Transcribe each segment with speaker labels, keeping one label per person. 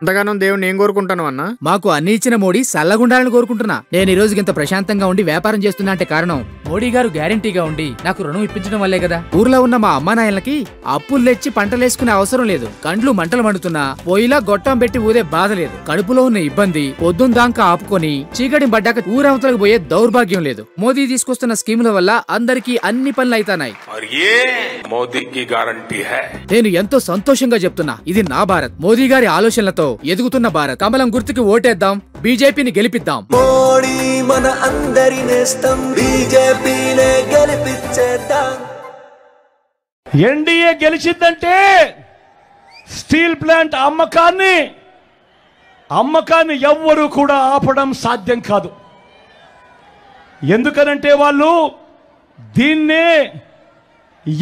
Speaker 1: అంతగానం దేవుణ్ణి ఏం కోరుకుంటాను అన్న?
Speaker 2: మాకు అన్ని ఇచ్చిన మోడీ సల్లగుండాలని కోరుకుంటున్నా. నేను ఈ రోజుకి ఇంత ప్రశాంతంగా ఉండి వ్యాపారం చేస్తున్నా అంటే కారణం మోడీ గారు గ్యారంటీగా ఉండి నాకు రుణం ఇప్పించడం వల్లే కదా. ఊర్లో ఉన్న మా అమ్మా నాయనలకి అప్పులు తెచ్చి పంటలేసుకునే అవసరం లేదు. కండ్లు మంటలు మండుతున్నా పొయ్యిలా గొట్టం పెట్టి ఊదే బాధ లేదు. కడుపులో ఉన్న ఇబ్బంది పొద్దుందాకా ఆపుకొని చీకటి పడ్డాక ఊరవతలకు పోయే దౌర్భాగ్యం లేదు. మోదీ తీసుకొస్తున్న స్కీముల వల్ల అందరికీ అన్ని పనులు అయితానాయి. నేను ఎంతో సంతోషంగా చెప్తున్నా, ఇది నా భారత్. మోదీ గారి ఆలోచనలతో ఎదుగుతున్న భారత్. కమలం గుర్తుకి ఓటేద్దాం, బీజేపీని గెలిపిద్దాం.
Speaker 3: మోడీ మన అందరి నేస్తం, బీజేపీనే గెలిపించేద్దాం.
Speaker 4: ఎన్డీఏ గెలిచిందంటే స్టీల్ ప్లాంట్ అమ్మకాన్ని ఎవ్వరూ కూడా ఆపడం సాధ్యం కాదు. ఎందుకనంటే వాళ్ళు దీన్నే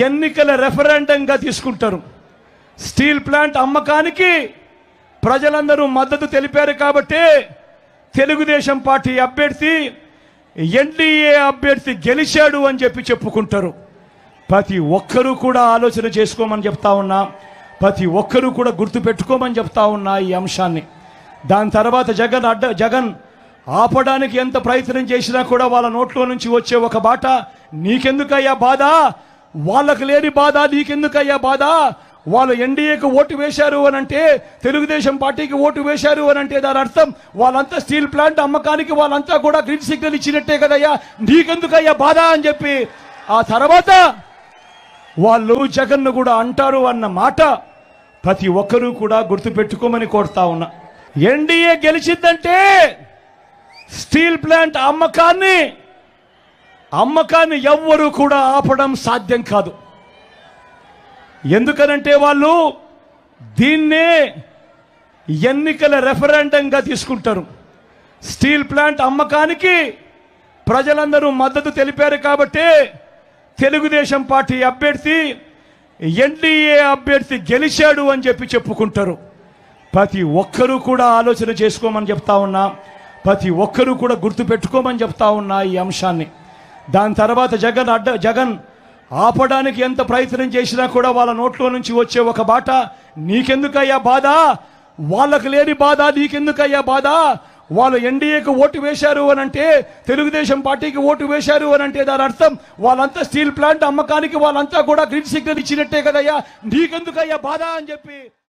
Speaker 4: ఎన్నికల రెఫరెండంగా తీసుకుంటారు. స్టీల్ ప్లాంట్ అమ్మకానికి ప్రజలందరూ మద్దతు తెలిపారు కాబట్టి తెలుగుదేశం పార్టీ అభ్యర్థి ఎన్డీఏ అభ్యర్థి గెలిచాడు అని చెప్పుకుంటారు. ప్రతి ఒక్కరూ కూడా ఆలోచన చేసుకోమని చెప్తా ఉన్నా, ప్రతి ఒక్కరూ కూడా గుర్తుపెట్టుకోమని చెప్తా ఉన్నా ఈ అంశాన్ని. దాని తర్వాత జగన్ ఆపడానికి ఎంత ప్రయత్నం చేసినా కూడా వాళ్ళ నోట్లో నుంచి వచ్చే ఒక బాట, నీకెందుకయ్యా బాధ, వాళ్ళకు లేని బాధ నీకెందుకయ్యా బాధ, వాళ్ళు ఎన్డీఏకు ఓటు వేశారు అని అంటే, తెలుగుదేశం పార్టీకి ఓటు వేశారు అని అంటే దాని అర్థం వాళ్ళంతా స్టీల్ ప్లాంట్ అమ్మకానికి వాళ్ళంతా కూడా గ్రీన్ సిగ్నల్ ఇచ్చినట్టే కదయ్యా, నీకెందుకయ్యా బాధ అని చెప్పి ఆ తర్వాత వాళ్ళు జగన్ను కూడా అంటారు అన్న మాట ప్రతి ఒక్కరూ కూడా గుర్తుపెట్టుకోమని కోరుతా ఉన్నా. ఎన్డీఏ గెలిచిందంటే స్టీల్ ప్లాంట్ అమ్మకాన్ని ఎవ్వరూ కూడా ఆపడం సాధ్యం కాదు. ఎందుకనంటే వాళ్ళు దీన్నే ఎన్నికల రెఫరెండంగా తీసుకుంటారు. స్టీల్ ప్లాంట్ అమ్మకానికి ప్రజలందరూ మద్దతు తెలిపారు కాబట్టి తెలుగుదేశం పార్టీ అభ్యర్థి ఎన్డీఏ అభ్యర్థి గెలిచాడు అని చెప్పుకుంటారు. ప్రతి ఒక్కరూ కూడా ఆలోచన చేసుకోమని చెప్తా ఉన్నా, ప్రతి ఒక్కరూ కూడా గుర్తుపెట్టుకోమని చెప్తా ఉన్నా ఈ అంశాన్ని. దాని తర్వాత జగన్ ఆపడానికి ఎంత ప్రయత్నం చేసినా కూడా వాళ్ళ నోట్లో నుంచి వచ్చే ఒక బాట, నీకెందుకయ్యా బాధ, వాళ్ళకు లేని బాధ నీకెందుకయ్యా బాధ, వాళ్ళు ఎన్డీఏకు ఓటు వేశారు అని అంటే, తెలుగుదేశం పార్టీకి ఓటు వేశారు అని అంటే దాని అర్థం వాళ్ళంతా స్టీల్ ప్లాంట్ అమ్మకానికి వాళ్ళంతా కూడా గ్రీన్ సిగ్నల్ ఇచ్చినట్టే కదయ్యా, నీకెందుకయ్యా బాధ అని చెప్పి